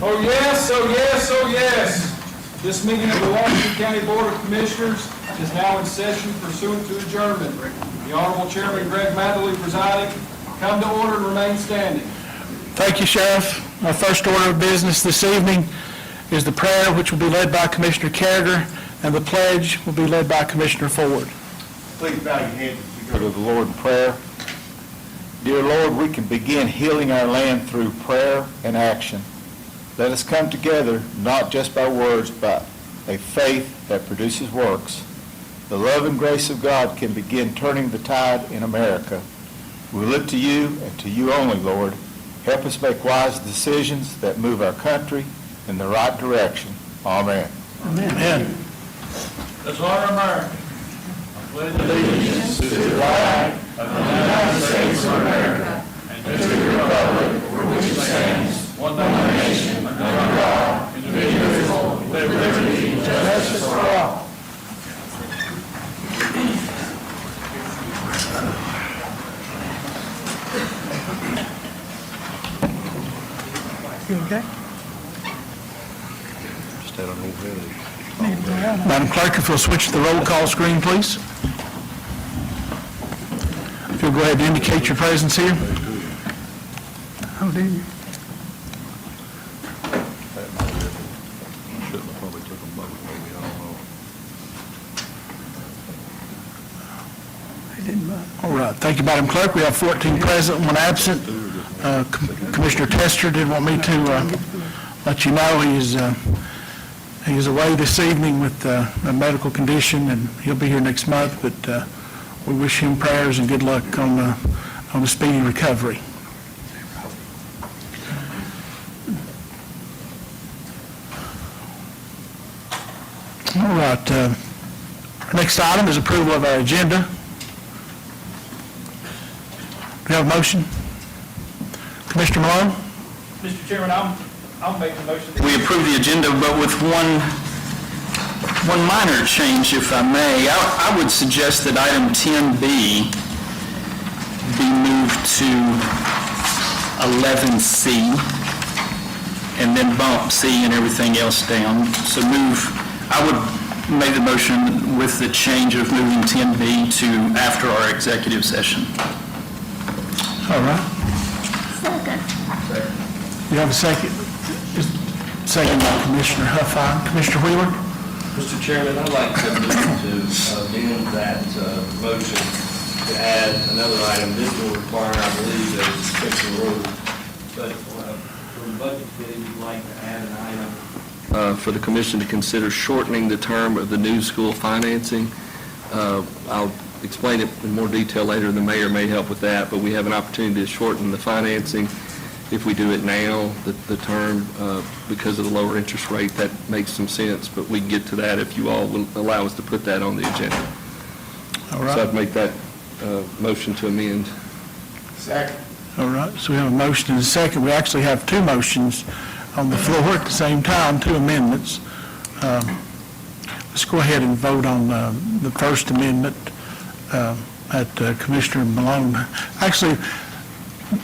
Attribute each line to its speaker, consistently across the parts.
Speaker 1: Oh yes, oh yes, oh yes. This meeting of the Washington County Board of Commissioners is now in session pursuant to adjournment. The Honorable Chairman Greg Matherly presiding. Come to order and remain standing.
Speaker 2: Thank you, Sheriff. Our first order of business this evening is the prayer, which will be led by Commissioner Carriger, and the pledge will be led by Commissioner Ford.
Speaker 3: Please bow your heads as we go to the Lord in prayer. Dear Lord, we can begin healing our land through prayer and action. Let us come together, not just by words, but a faith that produces works. The love and grace of God can begin turning the tide in America. We look to you and to you only, Lord. Help us make wise decisions that move our country in the right direction. Amen.
Speaker 2: Amen.
Speaker 1: Let's honor America. I pledge
Speaker 3: Allegiance to the flag of the United States of America and to the republic for which it stands, one nation, under God, indivisible, with liberty and justice for all.
Speaker 2: You okay? Madam Clerk, if you'll switch to the roll call screen, please. If you'll go ahead and indicate your presence here. Oh, do you? All right. Thank you, Madam Clerk. We have 14 present, 1 absent. Commissioner Tester did want me to let you know he is away this evening with a medical condition, and he'll be here next month, but we wish him prayers and good luck on a speedy recovery. All right. Our next item is approval of our agenda. Do we have a motion? Commissioner Malone?
Speaker 1: Mr. Chairman, I'll make the motion.
Speaker 4: We approve the agenda, but with one minor change, if I may. I would suggest that item 10B be moved to 11C, and then bump C and everything else down. So I would make the motion with the change of moving 10B to after our executive session.
Speaker 2: All right. You have a second? Second by Commissioner Huffine. Commissioner Wheeler?
Speaker 5: Mr. Chairman, I'd like to move to amend that motion to add another item. This will require, I believe, a suspension rule. But for the budget committee, we'd like to add an item for the commission to consider shortening the term of the new school financing. I'll explain it in more detail later. The mayor may help with that, but we have an opportunity to shorten the financing. If we do it now, the term, because of the lower interest rate, that makes some sense, but we can get to that if you all will allow us to put that on the agenda.
Speaker 2: All right.
Speaker 5: So I'd make that motion to amend.
Speaker 3: Second.
Speaker 2: All right, so we have a motion and a second. We actually have 2 motions on the floor at the same time, 2 amendments. Let's go ahead and vote on the first amendment at Commissioner Malone. Actually,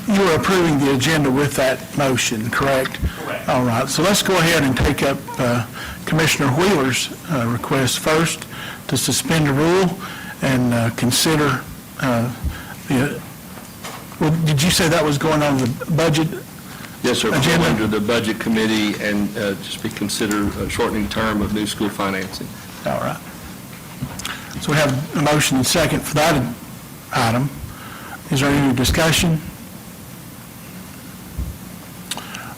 Speaker 2: you are approving the agenda with that motion, correct?
Speaker 1: Correct.
Speaker 2: All right, so let's go ahead and take up Commissioner Wheeler's request first to suspend the rule and consider well, did you say that was going on the budget?
Speaker 5: Yes, sir.
Speaker 2: Agenda?
Speaker 5: Under the budget committee and just be considered shortening term of new school financing.
Speaker 2: All right. So we have a motion and second for that item. Is there any discussion?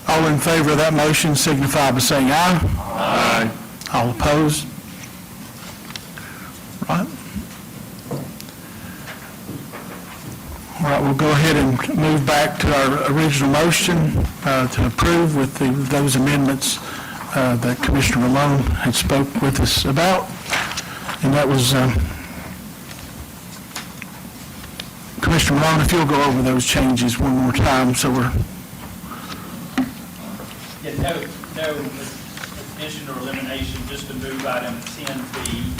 Speaker 2: All in favor of that motion signify by saying aye.
Speaker 5: Aye.
Speaker 2: All opposed? Right. All right, we'll go ahead and move back to our original motion to approve with those amendments that Commissioner Malone had spoke with us about. And that was, Commissioner Malone, if you'll go over those changes one more time, so we're...
Speaker 6: Yeah, no addition or elimination, just to move item 10B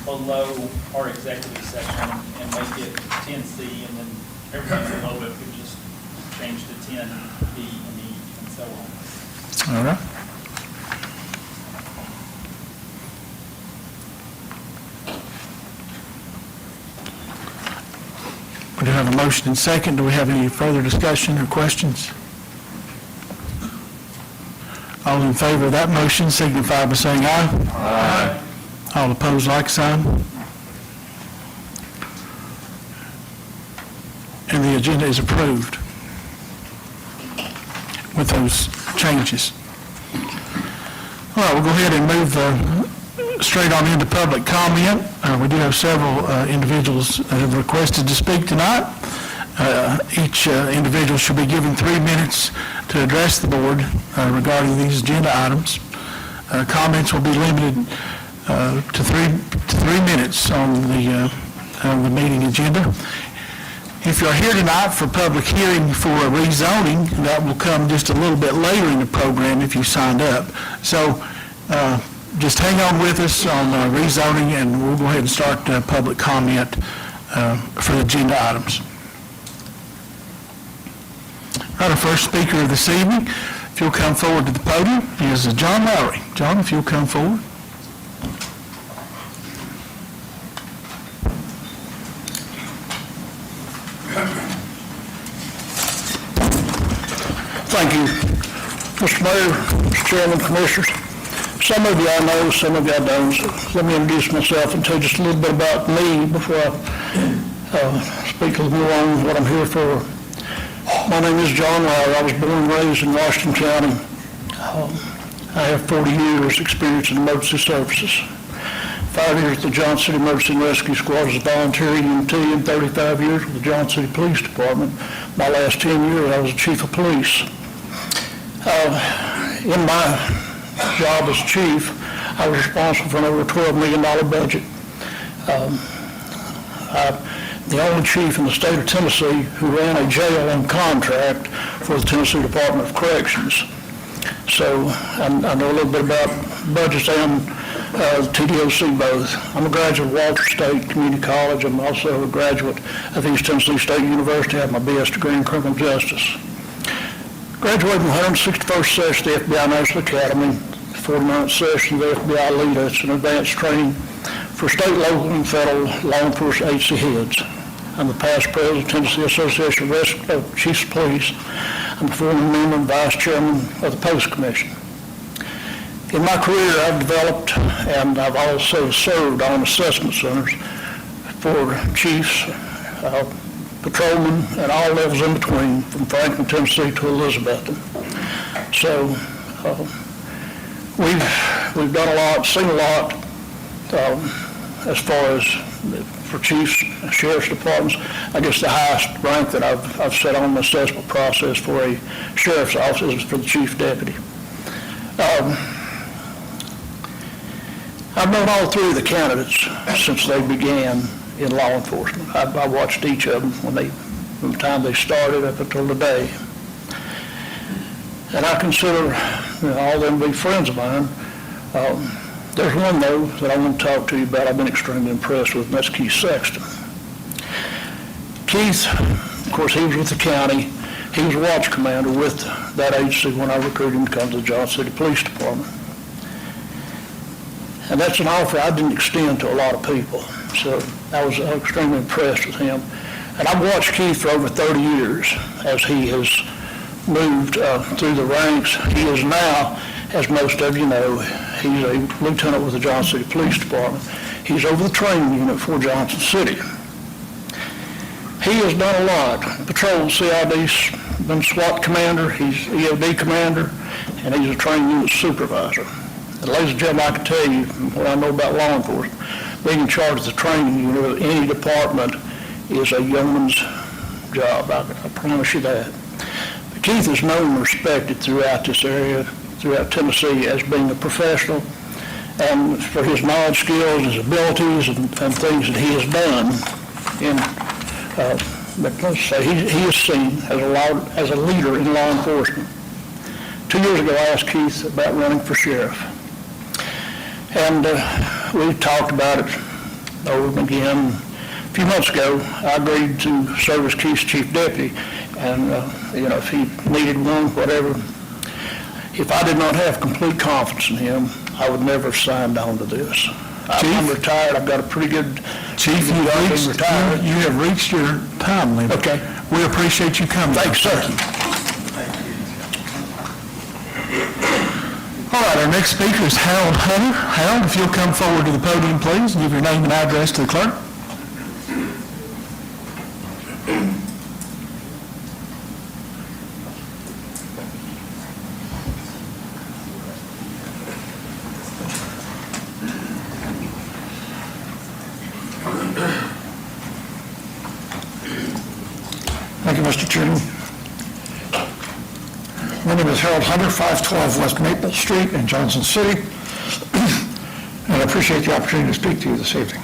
Speaker 6: below our executive section and make it 10C, and then everything below it would just change to 10B and E and so on.
Speaker 2: All right. We do have a motion and second. Do we have any further discussion or questions? All in favor of that motion signify by saying aye. Aye. All opposed, like sign. And the agenda is approved with those changes. All right, we'll go ahead and move straight on into public comment. We do have several individuals that have requested to speak tonight. Each individual should be given 3 minutes to address the board regarding these agenda items. Comments will be limited to three minutes on the meeting agenda. If you're here tonight for public hearing for a rezoning, that will come just a little bit later in the program if you signed up. So just hang on with us on rezoning, and we'll go ahead and start public comment for the agenda items. All right, our first speaker of this evening, if you'll come forward to the podium, is John Lowry. John, if you'll come forward.
Speaker 7: Thank you, Mr. Mayor, Mr. Chairman, Commissioners. Some of you I know, some of you I don't. So let me introduce myself and tell you just a little bit about me before I speak a little more on what I'm here for. My name is John Lowry. I was born and raised in Washington County. I have 40 years experience in emergency services. 5 years at the Johnson City Emergency and Rescue Squad as a volunteer EMT, and 35 years with the Johnson City Police Department. My last 10 years, I was the chief of police. In my job as chief, I was responsible for an over $12 million budget. The only chief in the state of Tennessee who ran a jail on contract for the Tennessee Department of Corrections. So I know a little bit about budgets and TDOC both. I'm a graduate of Walter State Community College. I'm also a graduate of East Tennessee State University. I have my BS degree in criminal justice. Graduated from the 161st session of the FBI National Academy, 49th session of the FBI LEADA. It's an advanced training for state, local, and federal law enforcement agency heads. I'm the past president of Tennessee Association of Chiefs of Police. I'm a former member and vice chairman of the Postal Commission. In my career, I've developed and I've also served on assessment centers for chiefs, patrolmen, and all levels in between, from Franklin, Tennessee to Elizabethton. So we've done a lot, seen a lot as far as for chiefs, sheriff's departments. I guess the highest rank that I've set on the assessment process for a sheriff's office is for the chief deputy. I've known all three of the candidates since they began in law enforcement. I watched each of them from the time they started up until today. And I consider all of them to be friends of mine. There's one, though, that I want to talk to you about I've been extremely impressed with, and that's Keith Sexton. Keith, of course, he was with the county. He was a watch commander with that agency when I recruited him to come to the Johnson City Police Department. And that's an offer I didn't extend to a lot of people. So I was extremely impressed with him. And I've watched Keith for over 30 years as he has moved through the ranks. He is now, as most of you know, he's a lieutenant with the Johnson City Police Department. He's over the training unit for Johnson City. He has done a lot. Patrol CID's been SWAT commander, he's EOD commander, and he's a training unit supervisor. And ladies and gentlemen, I can tell you what I know about law enforcement. Being in charge of the training unit of any department is a yeoman's job. I promise you that. But Keith is known and respected throughout this area, throughout Tennessee, as being a professional, and for his knowledge, skills, his abilities, and things that he has done. But let's say he is seen as a leader in law enforcement. 2 years ago, I asked Keith about running for sheriff. And we talked about it over again. A few months ago, I agreed to serve as Keith's chief deputy, and if he needed one, whatever. if I did not have complete confidence in him, I would never have signed on to this. I'm retired, I've got a pretty good...
Speaker 2: Chief, you have reached your time limit.
Speaker 7: Okay.
Speaker 2: We appreciate you coming.
Speaker 7: Thanks, sir.
Speaker 2: All right, our next speaker is Harold Hunter. Harold, if you'll come forward to the podium, please, and give your name and address to the clerk.
Speaker 7: Thank you, Mr. Chairman. My name is Harold Hunter, 512 West Maple Street in Johnson City, and I appreciate the opportunity to speak to you this evening.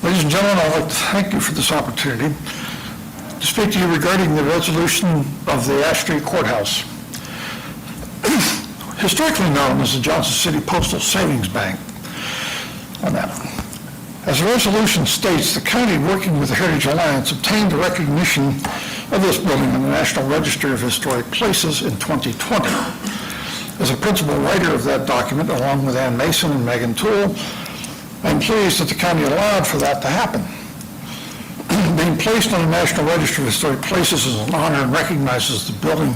Speaker 7: Ladies and gentlemen, I'd like to thank you for this opportunity to speak to you regarding the resolution of the Ash Street Courthouse, historically known as the Johnson City Postal Savings Bank. On that. As the resolution states, the county, working with the Heritage Alliance, obtained the recognition of this building in the National Register of Historic Places in 2020. As a principal writer of that document, along with Ann Mason and Megan Toole, I'm pleased that the county allowed for that to happen. Being placed on the National Register of Historic Places is an honor and recognizes the building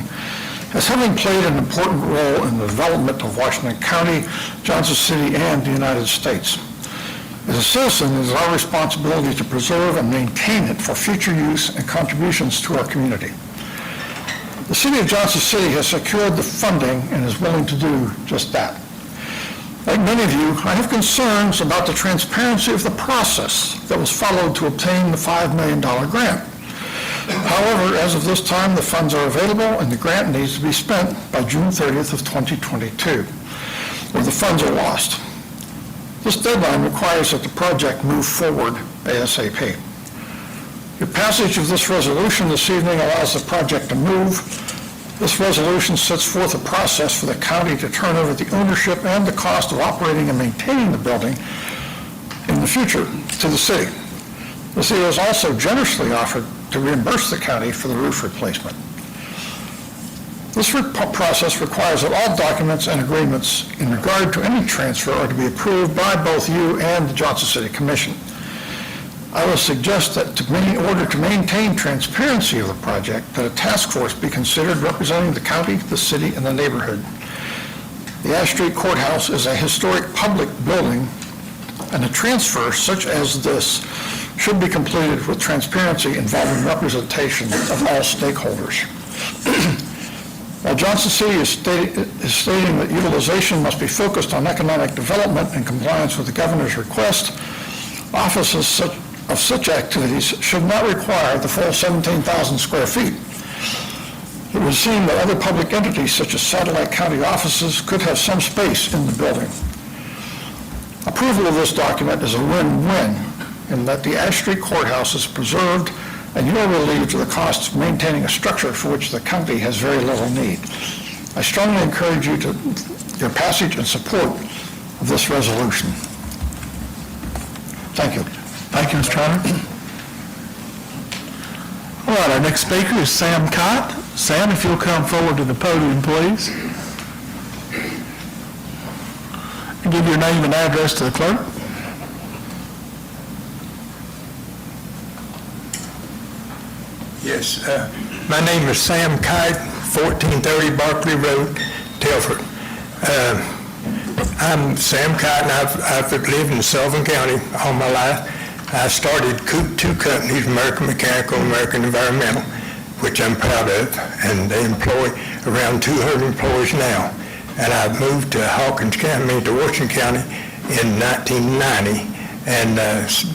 Speaker 7: as having played an important role in the development of Washington County, Johnson City, and the United States. As a citizen, it is our responsibility to preserve and maintain it for future use and contributions to our community. The City of Johnson City has secured the funding and is willing to do just that. Like many of you, I have concerns about the transparency of the process that was followed to obtain the $5 million grant. However, as of this time, the funds are available and the grant needs to be spent by June 30th of 2022, or the funds are lost. This deadline requires that the project move forward ASAP. Your passage of this resolution this evening allows the project to move. This resolution sets forth a process for the county to turn over the ownership and the cost of operating and maintaining the building in the future to the city. The city has also generously offered to reimburse the county for the roof replacement. This process requires that all documents and agreements in regard to any transfer are to be approved by both you and the Johnson City Commission. I will suggest that in order to maintain transparency of the project, that a task force be considered representing the county, the city, and the neighborhood. The Ash Street Courthouse is a historic public building, and a transfer such as this should be completed with transparency involving representation of all stakeholders. While Johnson City is stating that utilization must be focused on economic development and compliance with the governor's request, offices of such activities should not require the full 17,000 square feet. It would seem that other public entities such as satellite county offices could have some space in the building. Approval of this document is a win-win in that the Ash Street Courthouse is preserved and you are relieved of the costs of maintaining a structure for which the county has very little need. I strongly encourage you to your passage and support of this resolution. Thank you.
Speaker 2: Thank you, Mr. Hunter. All right, our next speaker is Sam Kite. Sam, if you'll come forward to the podium, please. And give your name and address to the clerk.
Speaker 8: Yes, my name is Sam Kite, 1430 Barkley Road, Telford. I'm Sam Kite, and I've lived in Sullivan County all my life. I started two companies, American Mechanical, American Environmental, which I'm proud of, and they employ around 200 employees now. And I moved to Hawkins County, to Washington County in 1990, and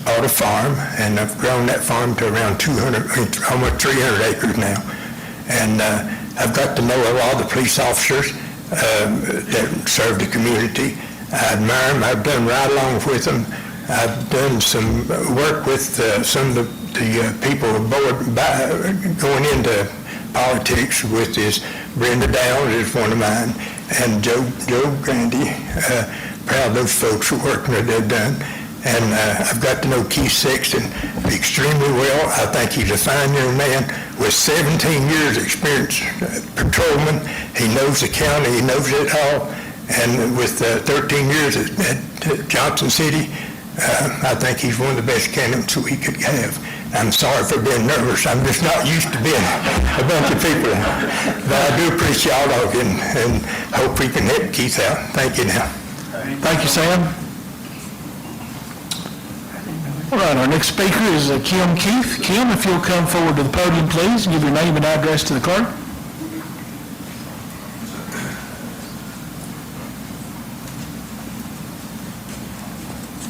Speaker 8: bought a farm, and I've grown that farm to around 200, almost 300 acres now. And I've got to know a lot of the police officers that serve the community. I admire them. I've done right along with them. I've done some work with some of the people going into politics with this. Brenda Downs is one of mine, and Joe Grandy. Proud of those folks who work that they've done. and I've got to know Keith Sexton extremely well. I think he's a fine young man with 17 years experience, patrolman. He knows the county, he knows it all, and with 13 years at Johnson City, I think he's one of the best candidates we could have. I'm sorry for being nervous. I'm just not used to being a bunch of people. But I do appreciate all of you and hope we can help Keith out. Thank you now.
Speaker 2: Thank you, Sam. All right, our next speaker is Kim Keith. Kim, if you'll come forward to the podium, please, and give your name and address to the clerk.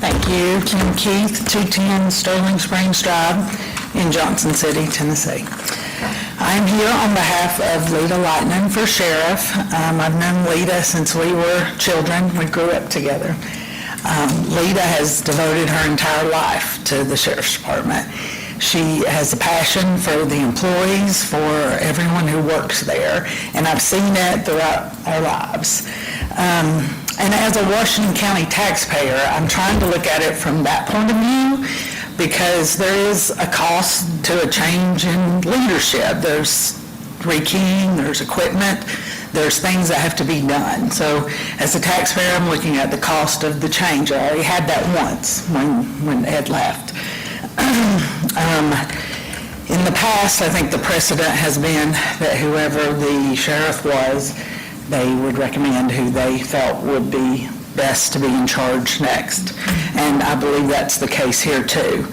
Speaker 9: Thank you. Kim Keith, 210 Sterling Springs Drive in Johnson City, Tennessee. I'm here on behalf of Lita Lightnin for sheriff. I've known Lita since we were children. We grew up together. Lita has devoted her entire life to the sheriff's department. She has a passion for the employees, for everyone who works there, and I've seen it throughout our lives. And as a Washington County taxpayer, I'm trying to look at it from that point of view, because there is a cost to a change in leadership. There's rekeying, there's equipment, there's things that have to be done. So as a taxpayer, I'm looking at the cost of the change. I already had that once when Ed left. In the past, I think the precedent has been that whoever the sheriff was, they would recommend who they felt would be best to be in charge next. And I believe that's the case here too.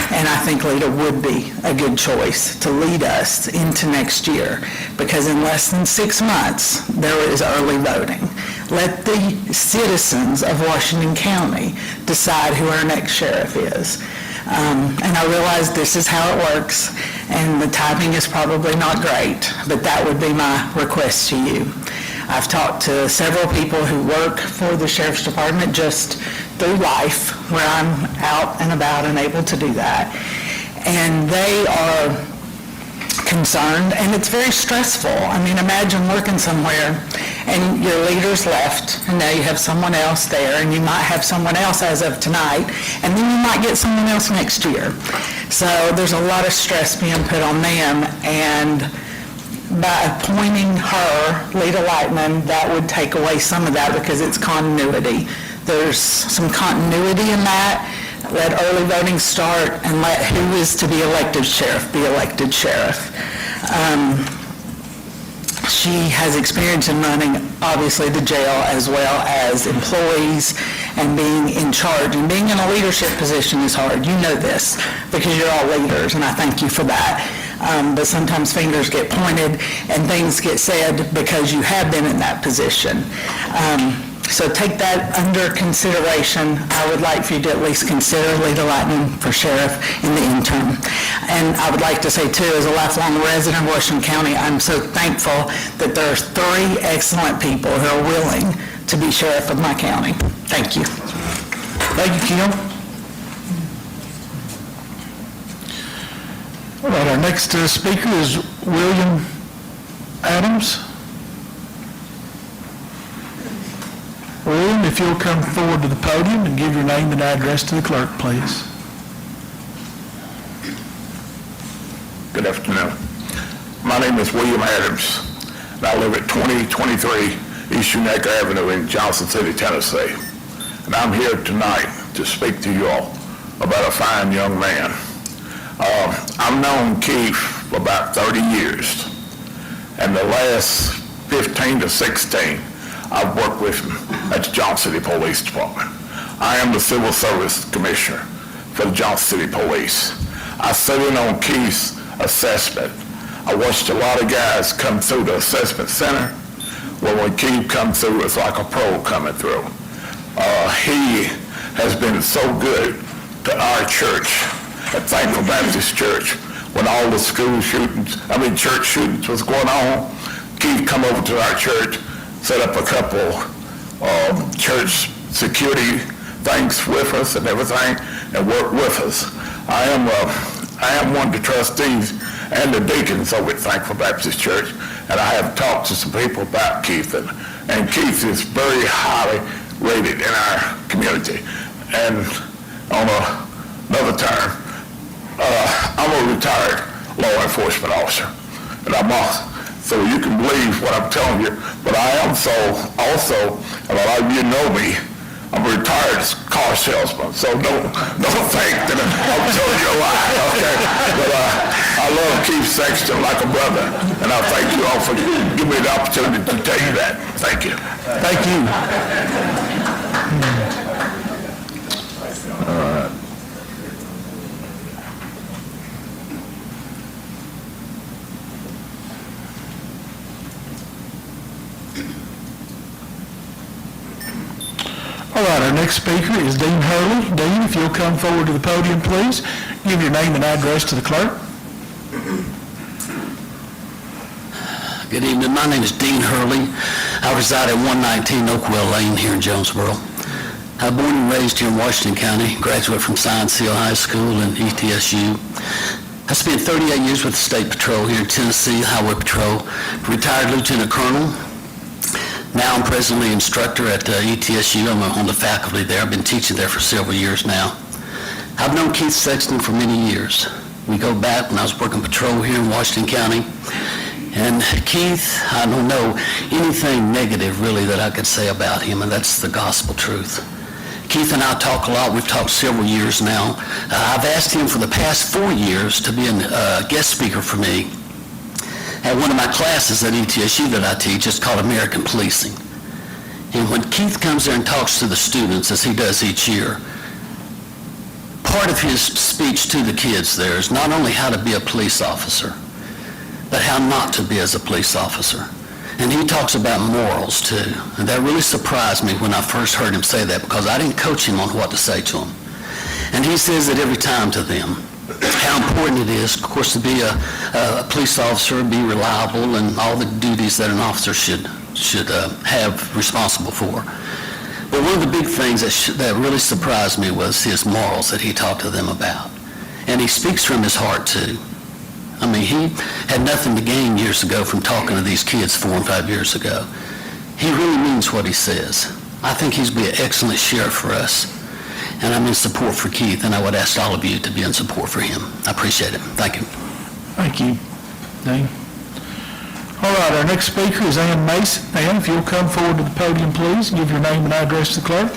Speaker 9: And I think Lita would be a good choice to lead us into next year, because in less than 6 months, there is early voting. Let the citizens of Washington County decide who our next sheriff is. And I realize this is how it works, and the timing is probably not great, but that would be my request to you. I've talked to several people who work for the Sheriff's Department just through life, where I'm out and about and able to do that. And they are concerned, and it's very stressful. I mean, imagine working somewhere and your leader's left, and now you have someone else there, and you might have someone else as of tonight, and then you might get someone else next year. So there's a lot of stress being put on them, and by appointing her, Lita Lightnin, that would take away some of that, because it's continuity. There's some continuity in that. Let early voting start, and let who is to be elected sheriff be elected sheriff. She has experience in running, obviously, the jail as well as employees and being in charge. And being in a leadership position is hard. You know this, because you're all leaders, and I thank you for that. But sometimes fingers get pointed and things get said because you have been in that position. So take that under consideration. I would like for you to at least consider Lita Lightnin for sheriff in the interim. And I would like to say too, as a lifelong resident of Washington County, I'm so thankful that there are 3 excellent people who are willing to be sheriff of my county. Thank you.
Speaker 2: Thank you, Kim. All right, our next speaker is William Adams. William, if you'll come forward to the podium and give your name and address to the clerk, please.
Speaker 10: Good afternoon. My name is William Adams, and I live at 2023 East Unaca Avenue in Johnson City, Tennessee. And I'm here tonight to speak to you all about a fine young man. I've known Keith for about 30 years, and the last 15 to 16, I've worked with him at the Johnson City Police Department. I am the Civil Service Commissioner for the Johnson City Police. I sit in on Keith's assessment. I watched a lot of guys come through the assessment center. Well, when Keith comes through, it's like a pro coming through. He has been so good to our church, at Thankful Baptist Church. When all the church shootings was going on, Keith come over to our church, set up a couple church security things with us and everything, and work with us. I am one of the trustees and the deacons over at Thankful Baptist Church, and I have talked to some people about Keith, and Keith is very highly rated in our community. And on another term. I'm a retired law enforcement officer, and so you can believe what I'm telling you, but I am also, and a lot of you know me, I'm a retired car salesman, so don't think that I'm telling you a lie, okay? But I love Keith Sexton like a brother, and I thank you all for giving me the opportunity to tell you that. Thank you.
Speaker 2: Thank you. All right, our next speaker is Dean Hurley. Dean, if you'll come forward to the podium, please. Give your name and address to the clerk.
Speaker 11: Good evening. My name is Dean Hurley. I reside at 119 Oakwell Lane here in Jonesboro. I was born and raised here in Washington County, graduate from Science Hill High School and ETSU. I spent 38 years with the State Patrol here in Tennessee, Highway Patrol, retired Lieutenant Colonel. Now I'm presently instructor at ETSU. I'm on the faculty there. I've been teaching there for several years now. I've known Keith Sexton for many years. We go back when I was working patrol here in Washington County. And Keith, I don't know anything negative really that I could say about him, and that's the gospel truth. Keith and I talk a lot. We've talked several years now. I've asked him for the past 4 years to be a guest speaker for me at one of my classes at ETSU that I teach. It's called American Policing. And when Keith comes there and talks to the students, as he does each year, part of his speech to the kids there is not only how to be a police officer, but how not to be as a police officer. And he talks about morals too. And that really surprised me when I first heard him say that, because I didn't coach him on what to say to them. And he says it every time to them, how important it is, of course, to be a police officer, be reliable, and all the duties that an officer should have responsible for. But one of the big things that really surprised me was his morals that he talked to them about. And he speaks from his heart too. I mean, he had nothing to gain years ago from talking to these kids 4 and 5 years ago. He really means what he says. I think he's be an excellent sheriff for us. And I'm in support for Keith, and I would ask all of you to be in support for him. I appreciate it. Thank you.
Speaker 2: Thank you, Dean. All right, our next speaker is Ann Mason. Ann, if you'll come forward to the podium, please, give your name and address to the clerk.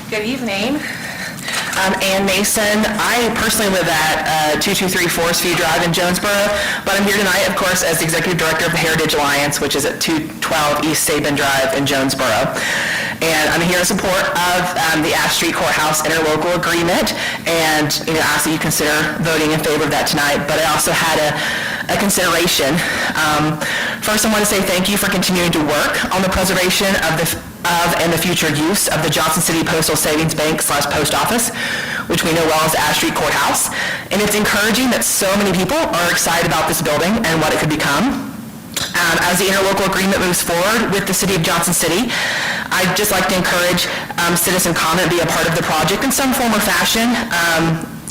Speaker 12: Good evening. I'm Ann Mason. I personally live at 223 Forest View Drive in Jonesboro, but I'm here tonight, of course, as the Executive Director of the Heritage Alliance, which is at 212 East Sabin Drive in Jonesboro. And I'm here in support of the Ash Street Courthouse interlocal agreement, and ask that you consider voting in favor of that tonight. But I also had a consideration. First, I want to say thank you for continuing to work on the preservation of and the future use of the Johnson City Postal Savings Bank / Post Office, which we know well as Ash Street Courthouse. And it's encouraging that so many people are excited about this building and what it could become. As the interlocal agreement moves forward with the City of Johnson City, I'd just like to encourage citizen comment be a part of the project in some form or fashion.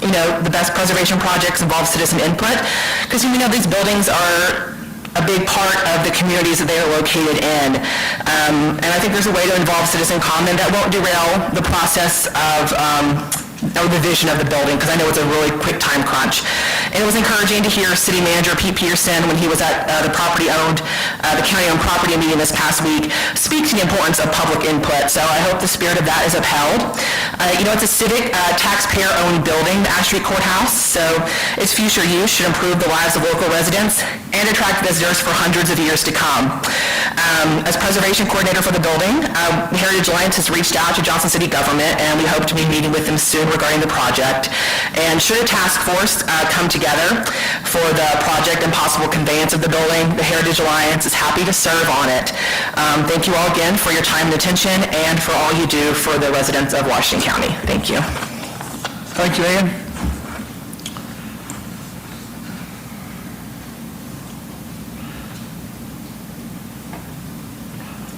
Speaker 12: The best preservation projects involve citizen input, because we know these buildings are a big part of the communities that they are located in. And I think there's a way to involve citizen comment that won't derail the process of or the vision of the building, because I know it's a really quick time crunch. And it was encouraging to hear City Manager Pete Peterson, when he was at the county-owned property meeting this past week, speak to the importance of public input. So I hope the spirit of that is upheld. It's a civic, taxpayer-owned building, the Ash Street Courthouse, so its future use should improve the lives of local residents and attract visitors for hundreds of years to come. As preservation coordinator for the building, the Heritage Alliance has reached out to Johnson City government, and we hope to be meeting with them soon regarding the project. And should a task force come together for the project and possible conveyance of the building, the Heritage Alliance is happy to serve on it. Thank you all again for your time and attention, and for all you do for the residents of Washington County. Thank you.
Speaker 2: Thank you, Ann.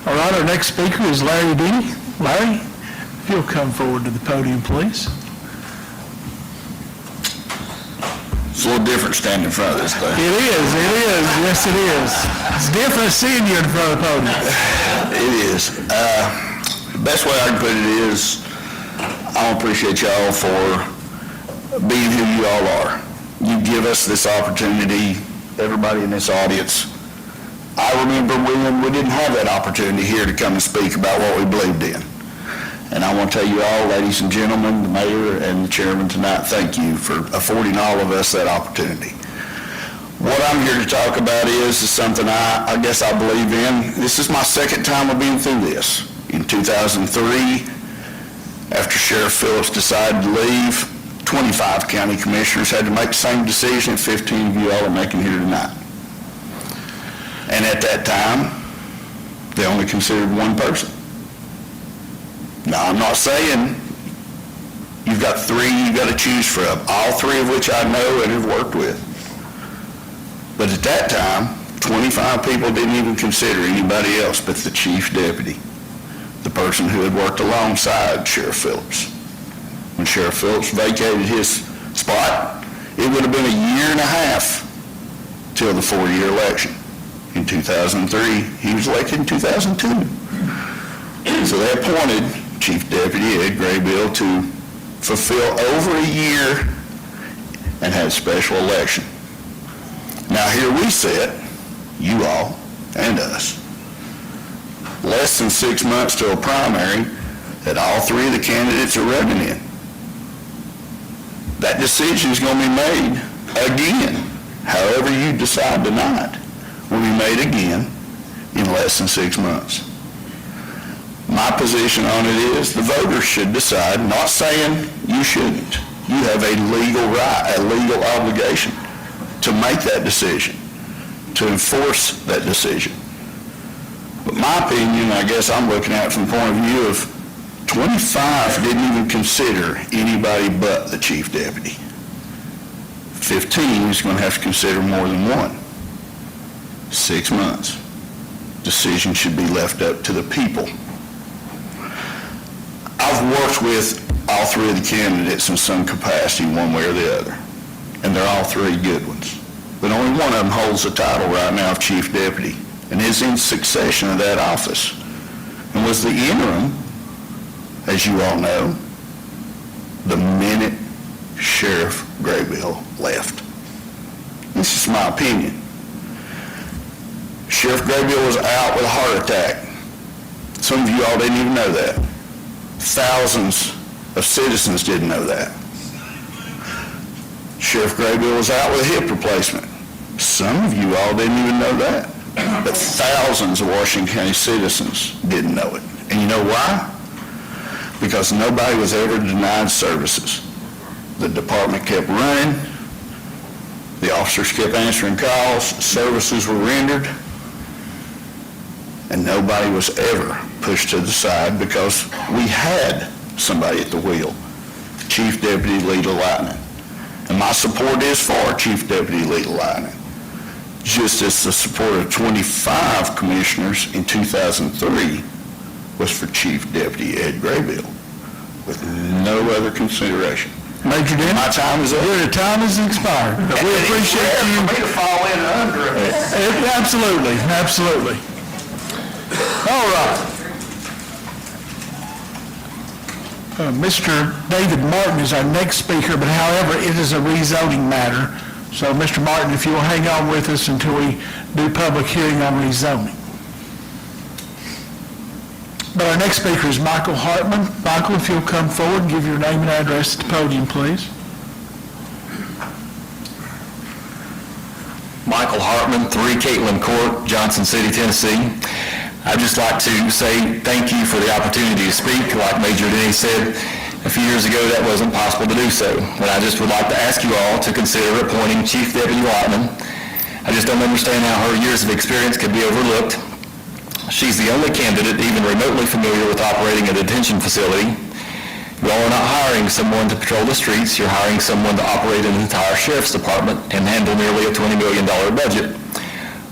Speaker 2: All right, our next speaker is Larry Denny. Larry, if you'll come forward to the podium, please.
Speaker 10: a little different standing in front of this thing.
Speaker 2: It is, yes it is. It's different seeing you in front of the podium.
Speaker 10: It is. The best way I can put it is, I appreciate y'all for being who you all are. You give us this opportunity, everybody in this audience. I remember when we didn't have that opportunity here to come and speak about what we believed in. And I want to tell you all, ladies and gentlemen, the mayor and the chairman tonight, thank you for affording all of us that opportunity. What I'm here to talk about is something I guess I believe in. This is my second time of being through this. In 2003, after Sheriff Phillips decided to leave, 25 county commissioners had to make the same decision 15 of you all are making here tonight. And at that time, they only considered one person. Now, I'm not saying you've got three you've got to choose from, all three of which I know and have worked with. But at that time, 25 people didn't even consider anybody else but the chief deputy, the person who had worked alongside Sheriff Phillips. When Sheriff Phillips vacated his spot, it would have been a year and a half till the 4-year election. In 2003, he was elected in 2002. So they appointed Chief Deputy Ed Graybill to fulfill over a year and had a special election. Now here we sit, you all and us, less than 6 months to a primary that all three of the candidates are running in. That decision is going to be made again, however you decide tonight, will be made again in less than 6 months. My position on it is the voters should decide, not saying you shouldn't. You have a legal right, a legal obligation to make that decision, to enforce that decision. But my opinion, I guess I'm looking at it from the point of view of 25 didn't even consider anybody but the chief deputy. 15 is going to have to consider more than one. 6 months. Decision should be left up to the people. I've worked with all three of the candidates in some capacity, one way or the other, and they're all three good ones. But only one of them holds the title right now of chief deputy and is in succession of that office and was the interim, as you all know, the minute Sheriff Graybill left. This is my opinion. Sheriff Graybill was out with a heart attack. Some of you all didn't even know that. Thousands of citizens didn't know that. Sheriff Graybill was out with a hip replacement. Some of you all didn't even know that. But thousands of Washington County citizens didn't know it. And you know why? Because nobody was ever denied services. The department kept running. The officers kept answering calls. Services were rendered. And nobody was ever pushed to the side because we had somebody at the wheel, Chief Deputy Lita Lightning. And my support is for Chief Deputy Lita Lightning, just as the support of 25 commissioners in 2003 was for Chief Deputy Ed Graybill, with no other consideration.
Speaker 2: Major Dan?
Speaker 10: My time is up.
Speaker 2: Your time has expired, but we appreciate you.
Speaker 10: For me to fall in under it.
Speaker 2: Absolutely, absolutely. All right. Mr. David Martin is our next speaker, but however, it is a rezoning matter. So, Mr. Martin, if you will hang on with us until we do public hearing on rezoning. But our next speaker is Michael Hartman. Michael, if you'll come forward and give your name and address at the podium, please.
Speaker 13: Michael Hartman, 3 Catlin Court, Johnson City, Tennessee. I'd just like to say thank you for the opportunity to speak. Like Major Denny said, a few years ago that wasn't possible to do so. But I just would like to ask you all to consider appointing Chief Deputy Lightman. I just don't understand how her years of experience could be overlooked. She's the only candidate even remotely familiar with operating a detention facility. You all are not hiring someone to patrol the streets. You're hiring someone to operate an entire sheriff's department and handle nearly a $20 million budget,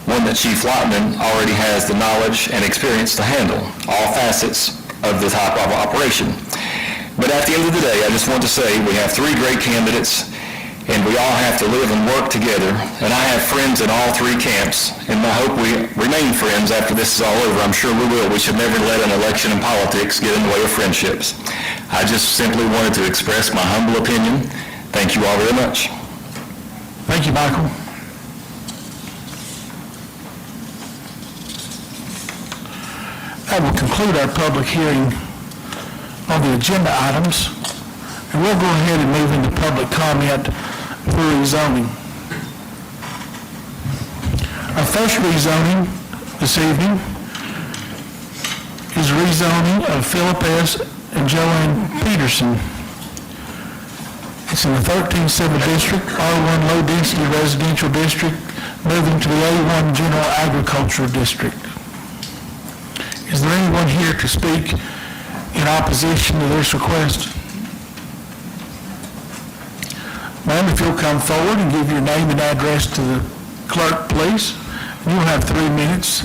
Speaker 13: one that Chief Lightman already has the knowledge and experience to handle all facets of the type of operation. But at the end of the day, I just want to say we have 3 great candidates, and we all have to live and work together. And I have friends in all three camps, and I hope we remain friends after this is all over. I'm sure we will. We should never let an election and politics get in the way of friendships. I just simply wanted to express my humble opinion. Thank you all very much.
Speaker 2: Thank you, Michael. That will conclude our public hearing on the agenda items, and we'll go ahead and move into public comment for rezoning. Our first rezoning this evening is rezoning of Philip S. and Joanne Peterson. It's in the 13th Civil District, R1 Low Density Residential District, moving to the A1 General Agricultural District. Is there anyone here to speak in opposition to this request? Ma'am, if you'll come forward and give your name and address to the clerk, please. You'll have 3 minutes.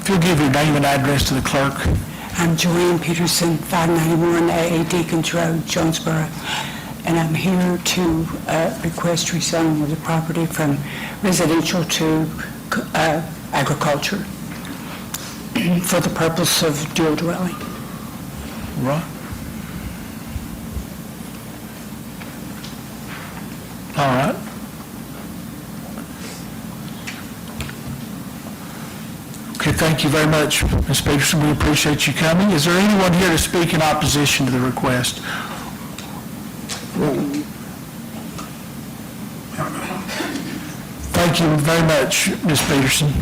Speaker 2: If you'll give your name and address to the clerk.
Speaker 14: I'm Joanne Peterson, 591 AA Deacons Road, Jonesboro, and I'm here to request rezoning of the property from residential to agriculture for the purpose of dual dwelling.
Speaker 2: Right. All right. Okay, thank you very much, Ms. Peterson. We appreciate you coming. Is there anyone here to speak in opposition to the request? Thank you very much, Ms. Peterson.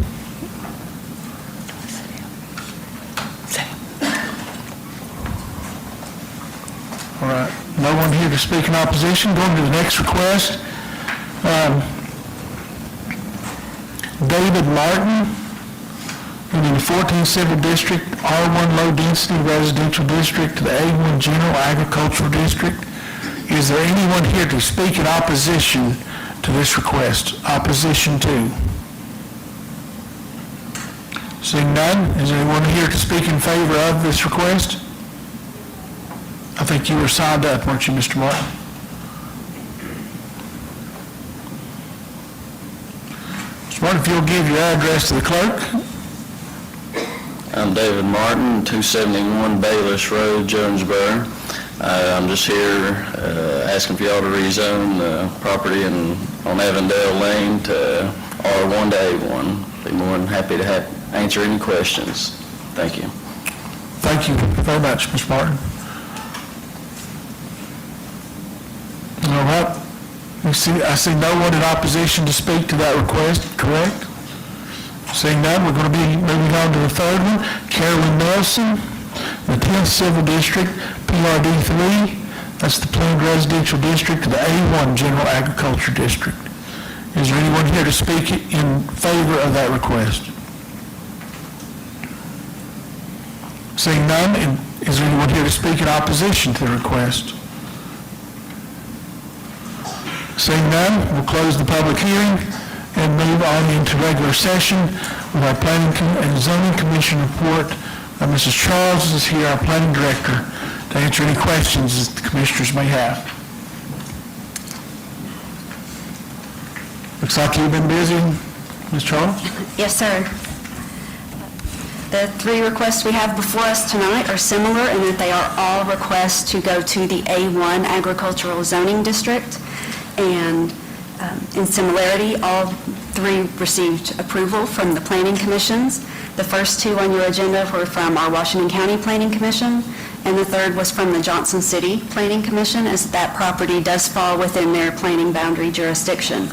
Speaker 2: All right, no one here to speak in opposition. Going to the next request. David Martin, in the 14th Civil District, R1 Low Density Residential District to the A1 General Agricultural District. Is there anyone here to speak in opposition to this request? Opposition to? Seeing none, is there anyone here to speak in favor of this request? I think you were signed up, weren't you, Mr. Martin? Mr. Martin, if you'll give your address to the clerk.
Speaker 4: I'm David Martin, 271 Bayless Road, Jonesboro. I'm just here asking for y'all to rezone the property on Avondale Lane to R1 to A1. Be more than happy to answer any questions. Thank you.
Speaker 2: Thank you very much, Ms. Martin. All right. I see no one in opposition to speak to that request, correct? Seeing none, we're going to be moving on to the third one. Carolyn Nelson, the 10th Civil District, PRD 3. That's the Planned Residential District to the A1 General Agriculture District. Is there anyone here to speak in favor of that request? Seeing none, is there anyone here to speak in opposition to the request? Seeing none, we'll close the public hearing and move on into regular session with our Planning and Zoning Commission report. Mrs. Charles is here, our Planning Director, to answer any questions that the commissioners may have. Looks like you've been busy, Ms. Charles?
Speaker 15: Yes, sir. The three requests we have before us tonight are similar in that they are all requests to go to the A1 Agricultural Zoning District. And in similarity, all three received approval from the planning commissions. The first two on your agenda were from our Washington County Planning Commission, and the third was from the Johnson City Planning Commission, as that property does fall within their planning boundary jurisdiction.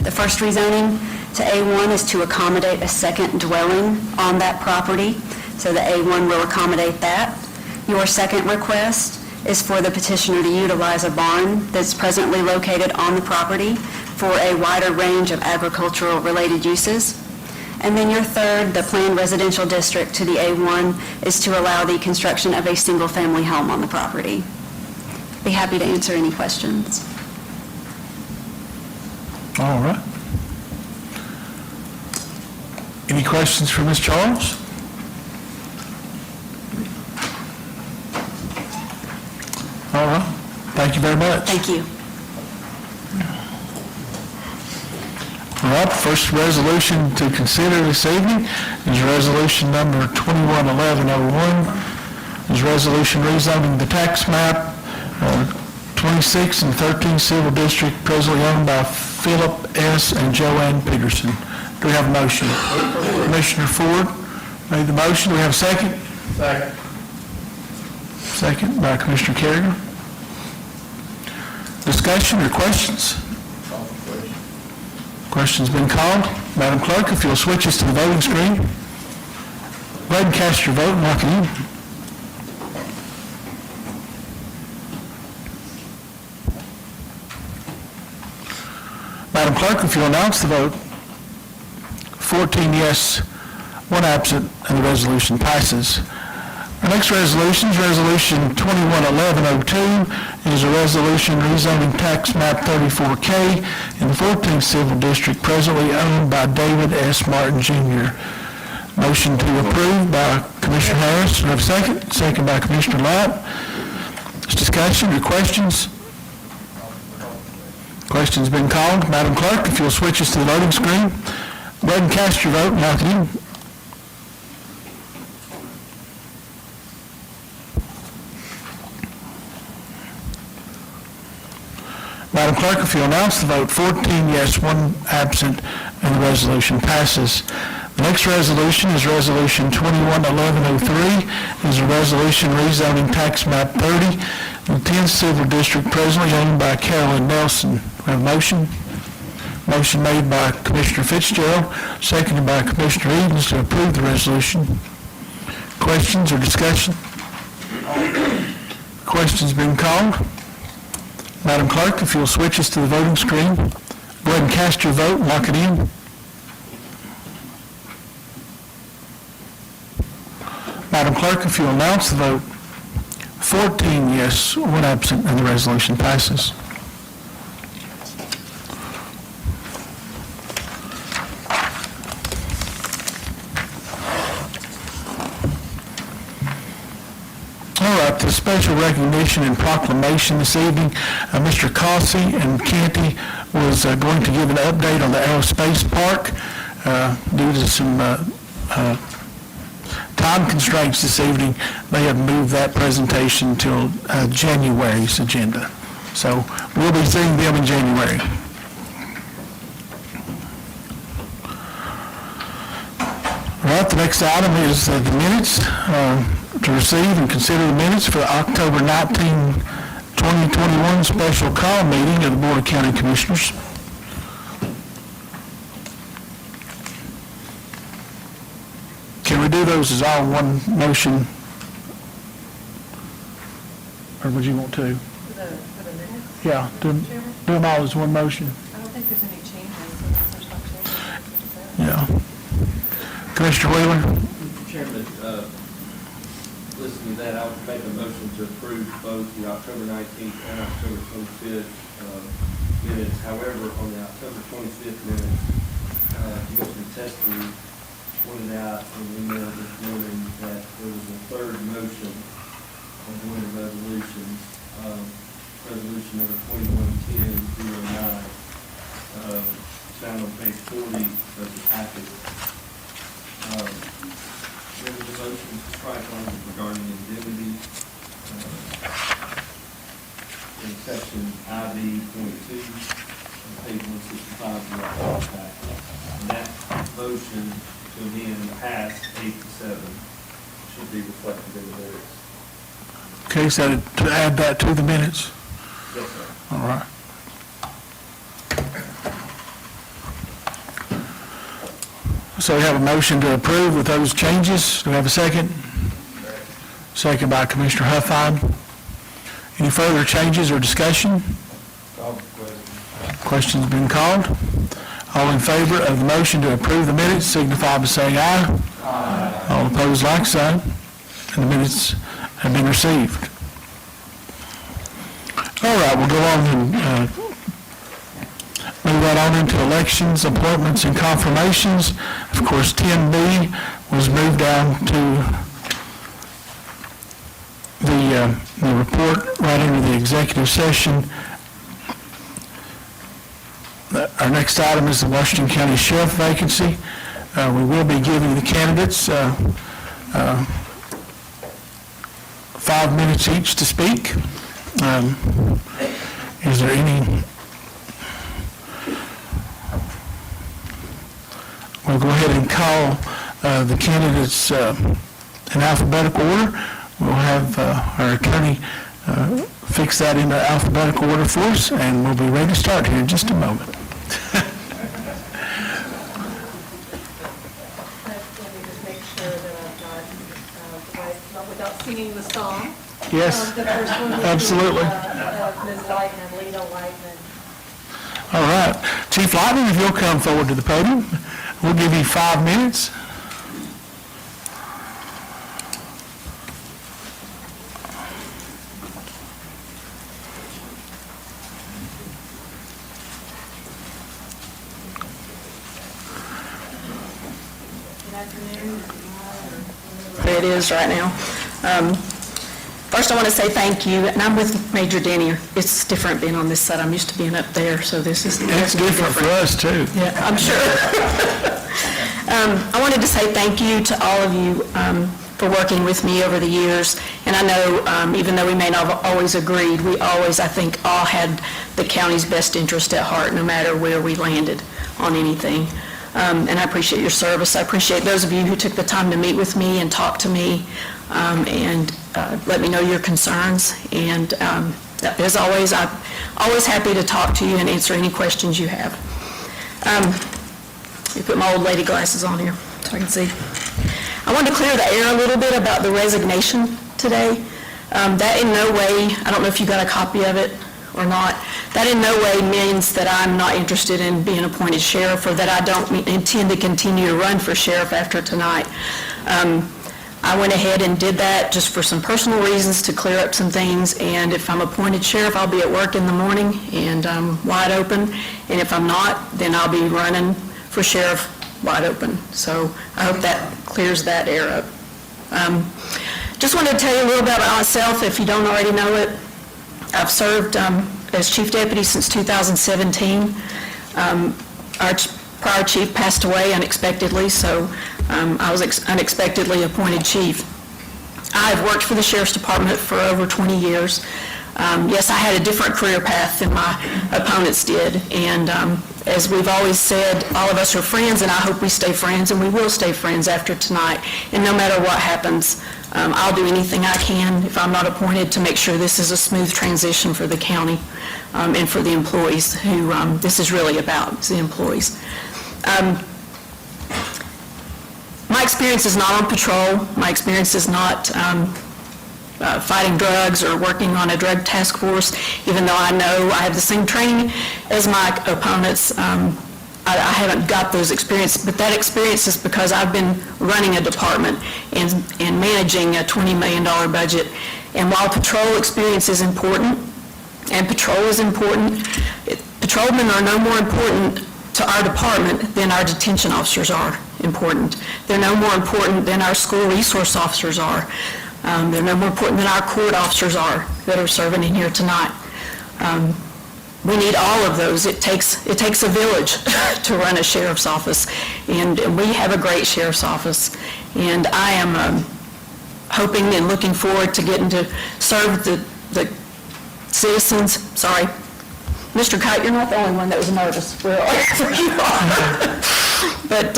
Speaker 15: The first rezoning to A1 is to accommodate a second dwelling on that property, so the A1 will accommodate that. Your second request is for the petitioner to utilize a barn that's presently located on the property for a wider range of agricultural-related uses. And then your third, the planned residential district to the A1, is to allow the construction of a single-family home on the property. be happy to answer any questions.
Speaker 2: All right. Any questions for Ms. Charles? All right. Thank you very much.
Speaker 15: Thank you.
Speaker 2: All right, the first resolution to consider this evening is resolution number 211101. Is resolution rezoning the tax map 26 and 13 Civil District presently owned by Philip S. and Joanne Peterson. Do we have a motion? Commissioner Ford made the motion. Do we have a second?
Speaker 1: Second.
Speaker 2: Second by Commissioner Carrigan. Discussion or questions? Question's been called. Madam Clerk, if you'll switch us to the voting screen. Go ahead and cast your vote and lock it in. Madam Clerk, if you'll announce the vote. 14 yes, 1 absent, and the resolution passes. Our next resolution is Resolution 211102. It is a resolution rezoning tax map 34K in the 14th Civil District presently owned by David S. Martin Jr. Motion to approve by Commissioner Harris. Do we have a second? Second by Commissioner Lapp. Discussion or questions? Question's been called. Madam Clerk, if you'll switch us to the voting screen. Go ahead and cast your vote and lock it in. Madam Clerk, if you'll announce the vote, 14 yes, 1 absent, and the resolution passes. The next resolution is Resolution 211103. It is a resolution rezoning tax map 30 in the 10th Civil District presently owned by Carolyn Nelson. We have a motion. Motion made by Commissioner Fitzgerald, seconded by Commissioner Edens to approve the resolution. Questions or discussion? Question's been called. Madam Clerk, if you'll switch us to the voting screen, go ahead and cast your vote and lock it in. Madam Clerk, if you'll announce the vote, 14 yes, 1 absent, and the resolution passes. All right, the special recognition and proclamation this evening, Mr. Cossey and Canty was going to give an update on the Aerospace Park. Due to some time constraints this evening, they have moved that presentation till January's agenda. So we'll be seeing them in January. All right, the next item is the minutes. To receive and consider the minutes for the October 19, 2021 special call meeting of the Board of County Commissioners. Can we do those as all one motion? Or would you want to?
Speaker 16: For the minutes?
Speaker 2: Yeah, do them all as one motion.
Speaker 16: I don't think there's any changes, so there's not changes.
Speaker 2: Yeah. Commissioner Wheeler?
Speaker 5: Mr. Chairman, listening to that, I would make a motion to approve both the October 19th and October 25th minutes. However, on the October 25th minutes, Commissioner Tester pointed out in the email this morning that there was a third motion on one of the resolutions, resolution number 2110-09, found on page 40 of the packet. There was a motion to strike language regarding indemnity in section IV.2 on page 165 of the law packet. And that motion to amend passed 8-7 should be reflected in the minutes.
Speaker 2: Okay, so to add that to the minutes?
Speaker 5: Yes, sir.
Speaker 2: All right. So we have a motion to approve with those changes. Do we have a second? Second by Commissioner Huffine. Any further changes or discussion? Question's been called. All in favor of the motion to approve the minutes signify by saying aye. Aye. All opposed, like sign. And the minutes have been received. All right, we'll go on and move right on into elections, appointments, and confirmations. Of course, 10B was moved down to the report right into the executive session. Our next item is the Washington County Sheriff vacancy. We will be giving the candidates 5 minutes each to speak. Is there any? We'll go ahead and call the candidates in alphabetical order. We'll have our attorney fix that into alphabetical order for us, and we'll be ready to start here in just a moment.
Speaker 16: Let me just make sure that I've got the right, without singing the song.
Speaker 2: Yes,
Speaker 16: The first one would be,
Speaker 2: absolutely.
Speaker 16: Ms. Lightman, Lena Lightman.
Speaker 2: All right. Chief Lightman, if you'll come forward to the podium, we'll give you 5 minutes.
Speaker 12: It is right now. First, I want to say thank you, and I'm with Major Denny. It's different being on this side. I'm used to being up there, so this is...
Speaker 2: It's different for us, too.
Speaker 12: Yeah, I'm sure. I wanted to say thank you to all of you for working with me over the years. And I know, even though we may not have always agreed, we always, I think, all had the county's best interest at heart, no matter where we landed on anything. And I appreciate your service. I appreciate those of you who took the time to meet with me and talk to me and let me know your concerns. And as always, I'm always happy to talk to you and answer any questions you have. Let me put my old lady glasses on here so I can see. I wanted to clear the air a little bit about the resignation today. That in no way, I don't know if you got a copy of it or not, that in no way means that I'm not interested in being appointed sheriff or that I don't intend to continue to run for sheriff after tonight. I went ahead and did that just for some personal reasons to clear up some things, and if I'm appointed sheriff, I'll be at work in the morning and I'm wide open, and if I'm not, then I'll be running for sheriff wide open. So I hope that clears that air up. Just wanted to tell you a little bit about myself if you don't already know it. I've served as chief deputy since 2017. Our prior chief passed away unexpectedly, so I was unexpectedly appointed chief. I've worked for the Sheriff's Department for over 20 years. Yes, I had a different career path than my opponents did, and as we've always said, all of us are friends, and I hope we stay friends, and we will stay friends after tonight. And no matter what happens, I'll do anything I can, if I'm not appointed, to make sure this is a smooth transition for the county and for the employees who this is really about, it's the employees. My experience is not on patrol. My experience is not fighting drugs or working on a drug task force, even though I know I have the same training as my opponents. I haven't got those experiences, but that experience is because I've been running a department and managing a $20 million budget. And while patrol experience is important, and patrol is important, patrolmen are no more important to our department than our detention officers are important. They're no more important than our school resource officers are. They're no more important than our court officers are that are serving in here tonight. We need all of those. It takes a village to run a sheriff's office, and we have a great sheriff's office. And I am hoping and looking forward to getting to serve the citizens. Sorry, Mr. Kite, you're not the only one that was nervous. You are. But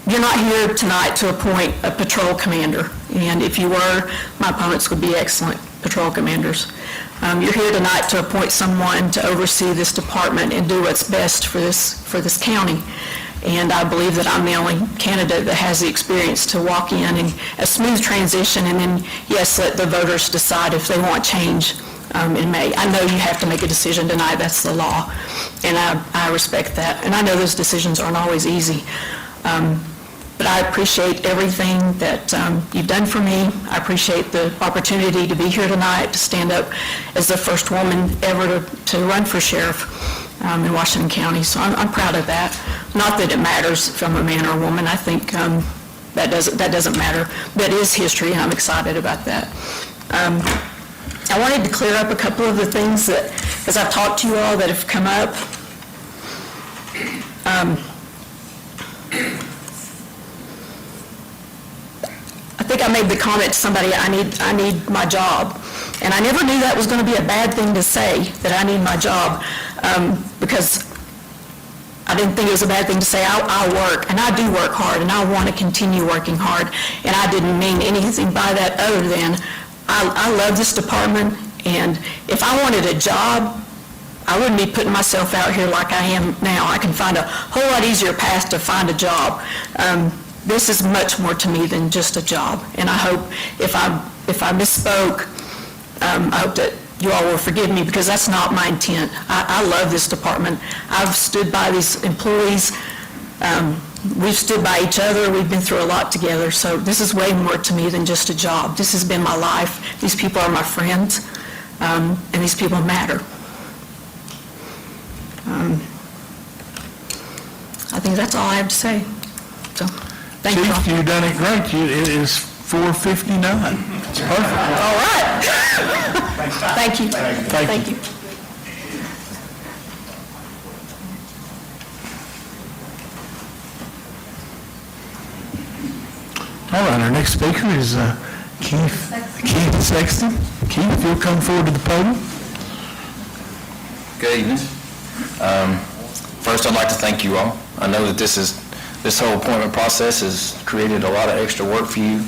Speaker 12: you're not here tonight to appoint a patrol commander, and if you were, my opponents would be excellent patrol commanders. You're here tonight to appoint someone to oversee this department and do what's best for this county. And I believe that I'm the only candidate that has the experience to walk in and a smooth transition, and then, yes, let the voters decide if they want change in May. I know you have to make a decision tonight. That's the law, and I respect that. And I know those decisions aren't always easy.
Speaker 17: but I appreciate everything that you've done for me. I appreciate the opportunity to be here tonight, to stand up as the first woman ever to run for sheriff in Washington County, so I'm proud of that. Not that it matters if I'm a man or a woman. I think that doesn't matter. That is history, and I'm excited about that. I wanted to clear up a couple of the things that, as I've talked to you all, that have come up. I think I made the comment to somebody, I need my job. And I never knew that was going to be a bad thing to say, that I need my job, because I didn't think it was a bad thing to say. I work, and I do work hard, and I want to continue working hard. And I didn't mean anything by that other than I love this department, and if I wanted a job, I wouldn't be putting myself out here like I am now. I can find a whole lot easier path to find a job. This is much more to me than just a job, and I hope if I misspoke, I hope that you all will forgive me, because that's not my intent. I love this department. I've stood by these employees. We've stood by each other. We've been through a lot together, so this is way more to me than just a job. This has been my life. These people are my friends, and these people matter. I think that's all I have to say. So, thank you all.
Speaker 2: Chief, you've done it great. It is 4:59. It's perfect.
Speaker 17: All right. Thank you. Thank you.
Speaker 2: All right, our next speaker is Keith Sexton. Keith, if you'll come forward to the podium.
Speaker 13: Good evening. First, I'd like to thank you all. I know that this whole appointment process has created a lot of extra work for you.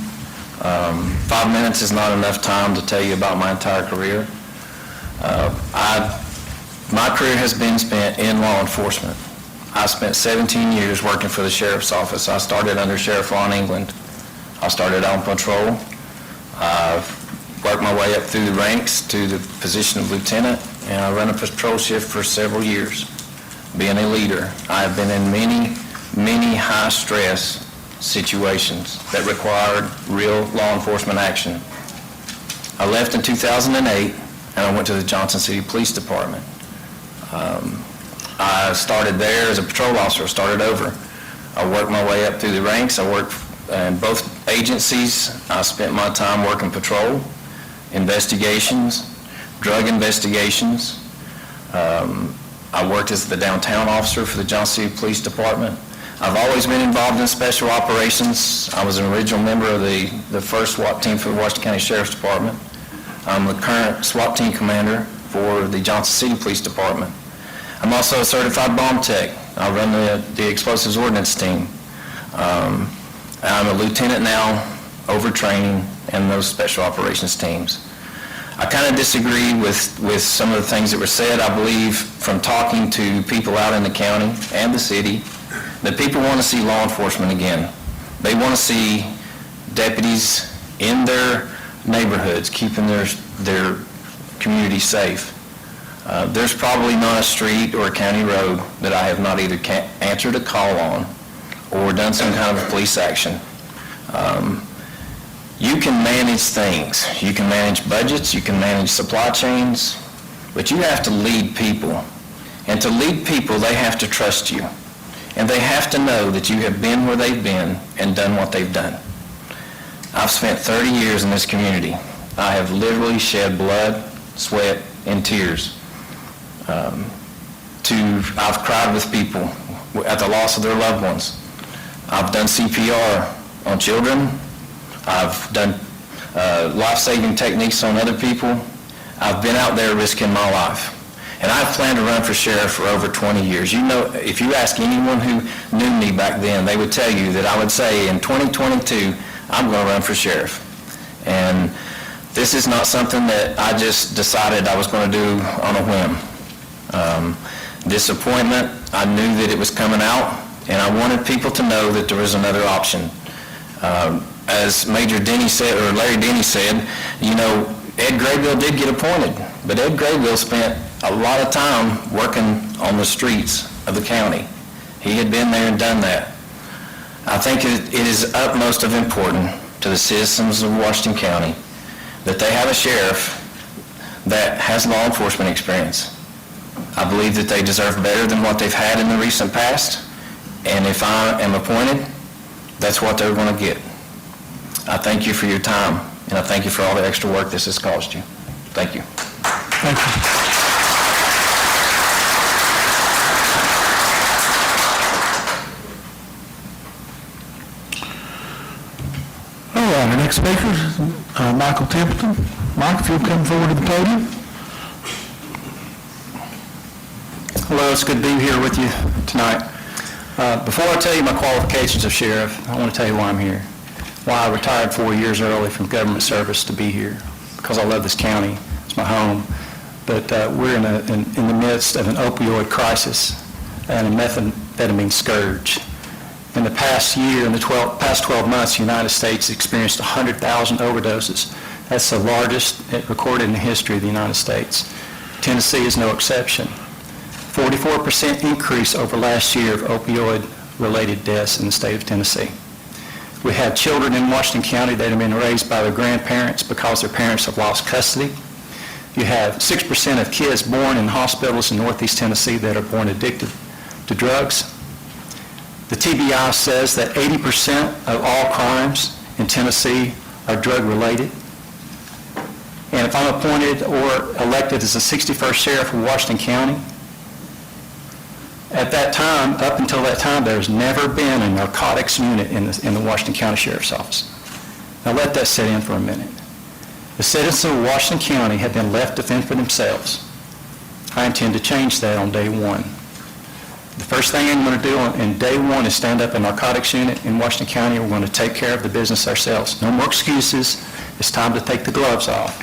Speaker 13: 5 minutes is not enough time to tell you about my entire career. My career has been spent in law enforcement. I spent 17 years working for the sheriff's office. I started under Sheriff Ron England. I started on patrol. I worked my way up through the ranks to the position of lieutenant, and I ran a patrol shift for several years. Being a leader, I have been in many high-stress situations that required real law enforcement action. I left in 2008, and I went to the Johnson City Police Department. I started there as a patrol officer, started over. I worked my way up through the ranks. I worked in both agencies. I spent my time working patrol, investigations, drug investigations. I worked as the downtown officer for the Johnson City Police Department. I've always been involved in special operations. I was an original member of the first SWAT team for the Washington County Sheriff's Department. I'm the current SWAT team commander for the Johnson City Police Department. I'm also a certified bomb tech. I run the explosives ordnance team. I'm a lieutenant now, overtraining in those special operations teams. I kind of disagree with some of the things that were said. I believe from talking to people out in the county and the city that people want to see law enforcement again. They want to see deputies in their neighborhoods keeping their community safe. There's probably not a street or a county road that I have not either answered a call on or done some kind of police action. You can manage things. You can manage budgets, you can manage supply chains, but you have to lead people. And to lead people, they have to trust you. And they have to know that you have been where they've been and done what they've done. I've spent 30 years in this community. I have literally shed blood, sweat, and tears. I've cried with people at the loss of their loved ones. I've done CPR on children. I've done life-saving techniques on other people. I've been out there risking my life. And I've planned to run for sheriff for over 20 years. You know, if you ask anyone who knew me back then, they would tell you that I would say in 2022, I'm going to run for sheriff. And this is not something that I just decided I was going to do on a whim. This appointment, I knew that it was coming out, and I wanted people to know that there was another option. As Major Denny said, or Larry Denny said, you know, Ed Graybill did get appointed, but Ed Graybill spent a lot of time working on the streets of the county. He had been there and done that. I think it is utmost of importance to the citizens of Washington County that they have a sheriff that has law enforcement experience. I believe that they deserve better than what they've had in the recent past, and if I am appointed, that's what they're going to get. I thank you for your time, and I thank you for all the extra work this has caused you. Thank you.
Speaker 2: Thank you. All right, our next speaker is Michael Templeton. Mike, if you'll come forward to the podium.
Speaker 4: Hello, it's good to be here with you tonight. Before I tell you my qualifications as sheriff, I want to tell you why I'm here. Why I retired 4 years early from government service to be here. Because I love this county. It's my home. But we're in the midst of an opioid crisis and a methamphetamine scourge. In the past year, in the past 12 months, the United States experienced 100,000 overdoses. That's the largest recorded in the history of the United States. Tennessee is no exception. 44% increase over last year of opioid-related deaths in the state of Tennessee. We have children in Washington County that have been raised by their grandparents because their parents have lost custody. You have 6% of kids born in hospitals in Northeast Tennessee that are born addicted to drugs. The TBI says that 80% of all crimes in Tennessee are drug-related. And if I'm appointed or elected as the 61st sheriff of Washington County, at that time, up until that time, there's never been a narcotics unit in the Washington County Sheriff's Office. Now let that sit in for a minute. The citizens of Washington County have been left to fend for themselves. I intend to change that on day one. The first thing I'm going to do in day one is stand up a narcotics unit in Washington County. We're going to take care of the business ourselves. No more excuses. It's time to take the gloves off.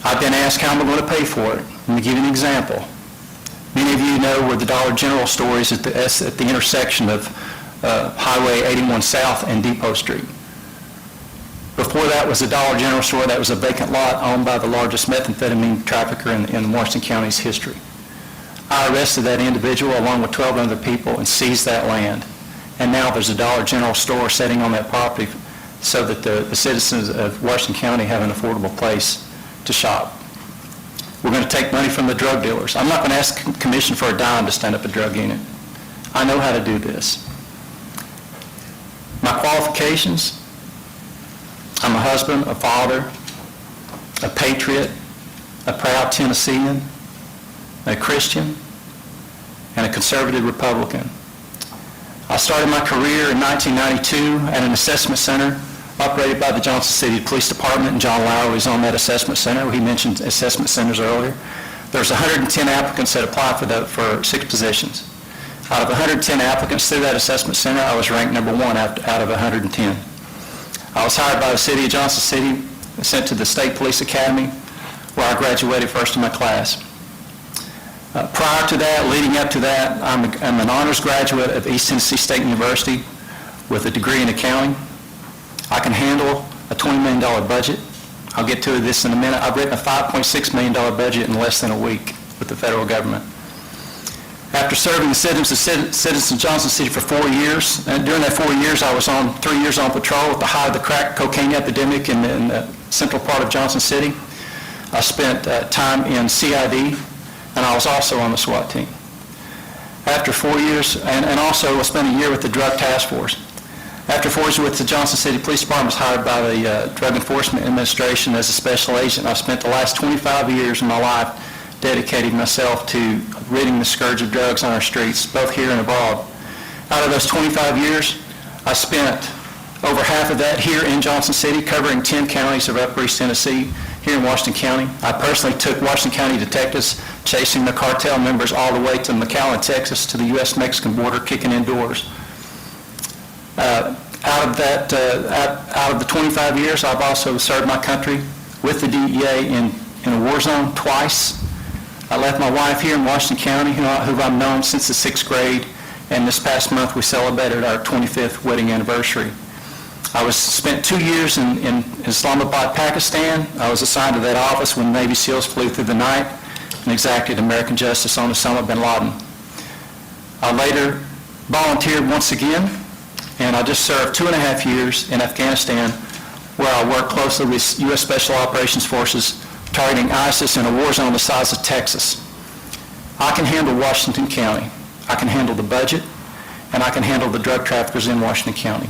Speaker 4: I've been asked how I'm going to pay for it. Let me give you an example. Many of you know where the Dollar General store is at the intersection of Highway 81 South and Depot Street. Before that was the Dollar General store. That was a vacant lot owned by the largest methamphetamine trafficker in Washington County's history. I arrested that individual along with 12 other people and seized that land. And now there's a Dollar General store sitting on that property so that the citizens of Washington County have an affordable place to shop. We're going to take money from the drug dealers. I'm not going to ask the commission for a dime to stand up a drug unit. I know how to do this. My qualifications: I'm a husband, a father, a patriot, a proud Tennessean, a Christian, and a conservative Republican. I started my career in 1992 at an assessment center operated by the Johnson City Police Department, and John Lauer was on that assessment center. He mentioned assessment centers earlier. There's 110 applicants that applied for 6 positions. Out of 110 applicants through that assessment center, I was ranked number 1 out of 110. I was hired by the city of Johnson City and sent to the State Police Academy, where I graduated first in my class. Prior to that, leading up to that, I'm an honors graduate of East Tennessee State University with a degree in accounting. I can handle a $20 million budget. I'll get to this in a minute. I've written a $5.6 million budget in less than a week with the federal government. After serving the citizens of Johnson City for 4 years, and during that 4 years I was on 3 years on patrol at the height of the crack cocaine epidemic in the central part of Johnson City. I spent time in CID, and I was also on the SWAT team. After 4 years, and also I spent a year with the Drug Task Force. After 4 years with the Johnson City Police Department, I was hired by the Drug Enforcement Administration as a special agent. I've spent the last 25 years of my life dedicating myself to ridding the scourge of drugs on our streets, both here and abroad. Out of those 25 years, I spent over half of that here in Johnson City, covering 10 counties of Upper East Tennessee, here in Washington County. I personally took Washington County detectives chasing the cartel members all the way to McAllen, Texas, to the U.S.-Mexican border, kicking in doors. Out of the 25 years, I've also served my country with the DEA in a war zone twice. I left my wife here in Washington County, who I've known since the 6th grade, and this past month we celebrated our 25th wedding anniversary. I spent 2 years in Islamabad, Pakistan. I was assigned to that office when Navy SEALs flew through the night and exacted American justice on Osama bin Laden. I later volunteered once again, and I just served 2.5 years in Afghanistan, where I worked closely with U.S. Special Operations Forces targeting ISIS in a war zone the size of Texas. I can handle Washington County. I can handle the budget, and I can handle the drug traffickers in Washington County.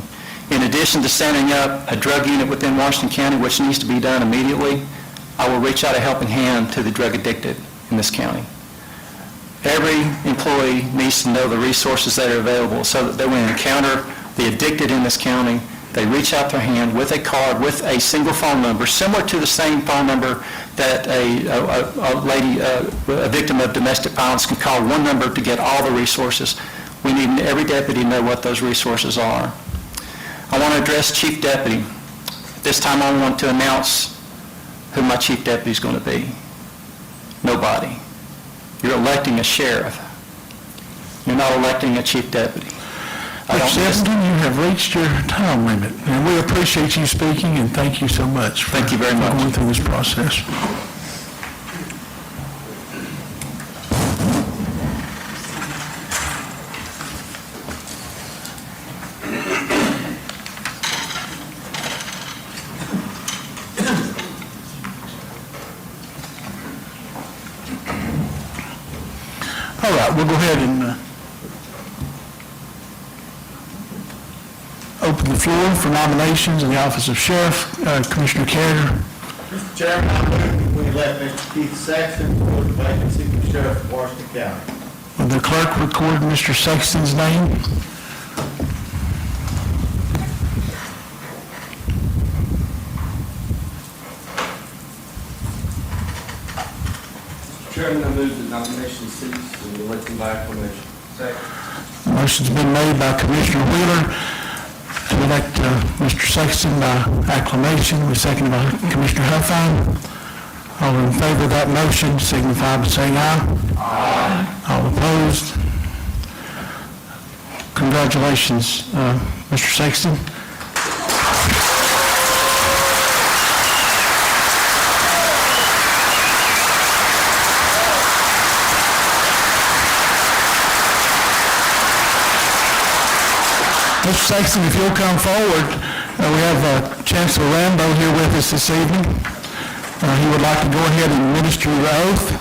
Speaker 4: In addition to standing up a drug unit within Washington County, which needs to be done immediately, I will reach out a helping hand to the drug addicted in this county. Every employee needs to know the resources that are available so that they will encounter the addicted in this county. They reach out their hand with a card, with a single phone number, similar to the same phone number that a lady, a victim of domestic violence can call, one number to get all the resources. We need every deputy to know what those resources are. I want to address Chief Deputy. This time I want to announce who my Chief Deputy is going to be. Nobody. You're electing a sheriff. You're not electing a Chief Deputy.
Speaker 2: Mr. Templeton, you have reached your time limit, and we appreciate you speaking, and thank you so much for
Speaker 4: Thank you very much.
Speaker 2: going through this process. All right, we'll go ahead and open the floor for nominations in the office of Sheriff. Commissioner Carter.
Speaker 3: Mr. Chairman, I move we elect Mr. Keith Sexton for the vacancy of Sheriff of Washington County.
Speaker 2: Will the clerk record Mr. Sexton's name?
Speaker 5: Mr. Chairman, I move the nomination cease and elect him by acclamation. Second.
Speaker 2: Motion's been made by Commissioner Wheeler to elect Mr. Sexton by acclamation. We seconded by Commissioner Huffine. All in favor of that motion signify by saying aye. Aye. All opposed? Congratulations, Mr. Sexton. Mr. Sexton, if you'll come forward, we have Chancellor Rambo here with us this evening. He would like to go ahead and administer the oath.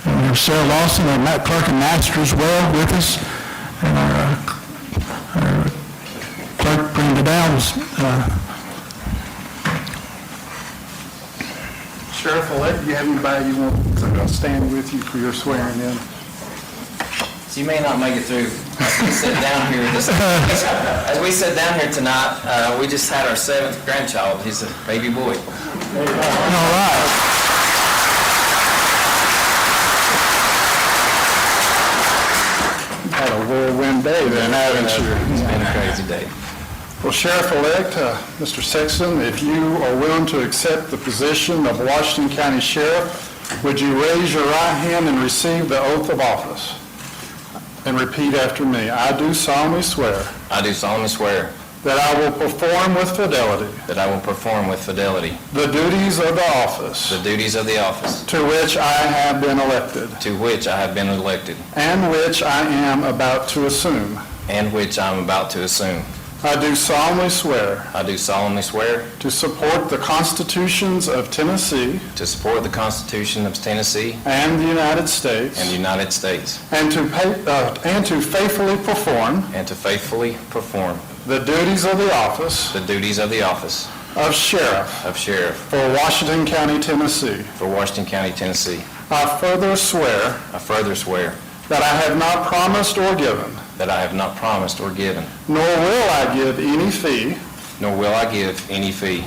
Speaker 2: We have Sarah Lawson, our clerk and master as well with us, and our clerk Brenda Downs.
Speaker 18: Sheriff-elect, do you have anybody you want to stand with you for your swearing in?
Speaker 19: So you may not make it through. As we sit down here tonight, we just had our 7th grandchild. He's a baby boy.
Speaker 2: All right.
Speaker 18: Had a whirlwind day then, haven't you?
Speaker 19: It's been a crazy day.
Speaker 18: Well, Sheriff-elect, Mr. Sexton, if you are willing to accept the position of Washington County Sheriff, would you raise your right hand and receive the oath of office? And repeat after me. I do solemnly swear.
Speaker 19: I do solemnly swear.
Speaker 18: That I will perform with fidelity.
Speaker 19: That I will perform with fidelity.
Speaker 18: The duties of the office.
Speaker 19: The duties of the office.
Speaker 18: To which I have been elected.
Speaker 19: To which I have been elected.
Speaker 18: And which I am about to assume.
Speaker 19: And which I am about to assume.
Speaker 18: I do solemnly swear.
Speaker 19: I do solemnly swear.
Speaker 18: To support the constitutions of Tennessee.
Speaker 19: To support the Constitution of Tennessee.
Speaker 18: And the United States.
Speaker 19: And the United States.
Speaker 18: And to faithfully perform.
Speaker 19: And to faithfully perform.
Speaker 18: The duties of the office.
Speaker 19: The duties of the office.
Speaker 18: Of Sheriff.
Speaker 19: Of Sheriff.
Speaker 18: For Washington County, Tennessee.
Speaker 19: For Washington County, Tennessee.
Speaker 18: I further swear.
Speaker 19: I further swear.
Speaker 18: That I have not promised or given.
Speaker 19: That I have not promised or given.
Speaker 18: Nor will I give any fee.
Speaker 19: Nor will I give any fee.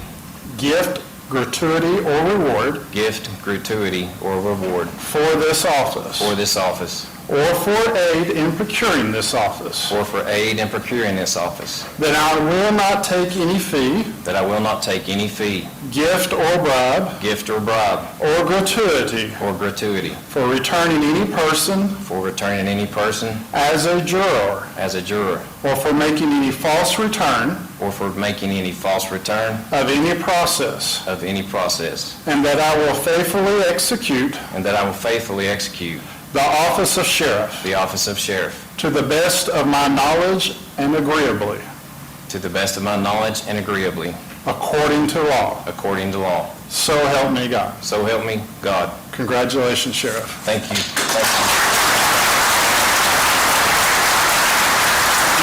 Speaker 18: Gift, gratuity, or reward.
Speaker 19: Gift, gratuity, or reward.
Speaker 18: For this office.
Speaker 19: For this office.
Speaker 18: Or for aid in procuring this office.
Speaker 19: Or for aid in procuring this office.
Speaker 18: That I will not take any fee.
Speaker 19: That I will not take any fee.
Speaker 18: Gift or bribe.
Speaker 19: Gift or bribe.
Speaker 18: Or gratuity.
Speaker 19: Or gratuity.
Speaker 18: For returning any person.
Speaker 19: For returning any person.
Speaker 18: As a juror.
Speaker 19: As a juror.
Speaker 18: Or for making any false return.
Speaker 19: Or for making any false return.
Speaker 18: Of any process.
Speaker 19: Of any process.
Speaker 18: And that I will faithfully execute.
Speaker 19: And that I will faithfully execute.
Speaker 18: The office of Sheriff.
Speaker 19: The office of Sheriff.
Speaker 18: to the best of my knowledge and agreeably,
Speaker 19: to the best of my knowledge and agreeably,
Speaker 18: according to law.
Speaker 19: according to law.
Speaker 18: So help me God.
Speaker 19: So help me God.
Speaker 18: Congratulations, Sheriff.
Speaker 19: Thank you. Thank you.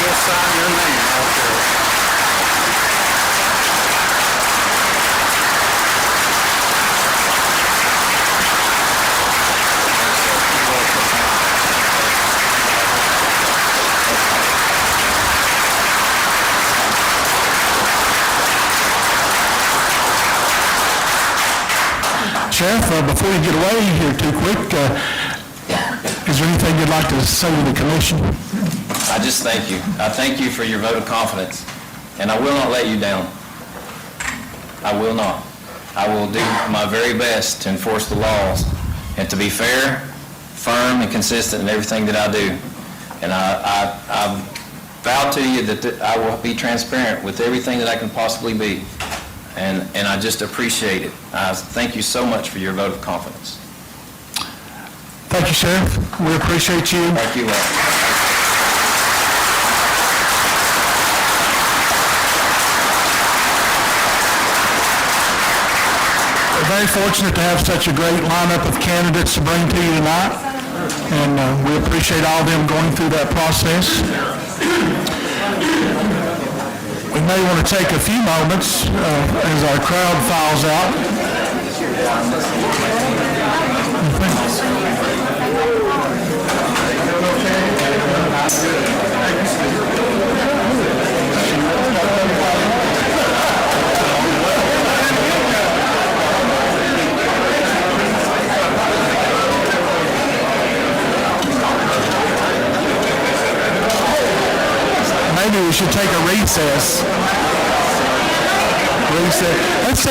Speaker 18: You'll sign your name out there.
Speaker 2: Sheriff, before you get away here too quick, is there anything you'd like to say to the commission?
Speaker 19: I just thank you. I thank you for your vote of confidence, and I will not let you down. I will not. I will do my very best to enforce the laws and to be fair, firm, and consistent in everything that I do. And I vow to you that I will be transparent with everything that I can possibly be. And I just appreciate it. I thank you so much for your vote of confidence.
Speaker 2: Thank you, Sheriff. We appreciate you.
Speaker 19: Thank you all.
Speaker 2: We're very fortunate to have such a great lineup of candidates to bring to you tonight, and we appreciate all of them going through that process. We may want to take a few moments as our crowd files out. Maybe we should take a recess. Let's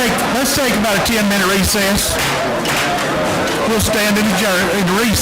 Speaker 2: take about a 10-minute recess. We'll stand in recess.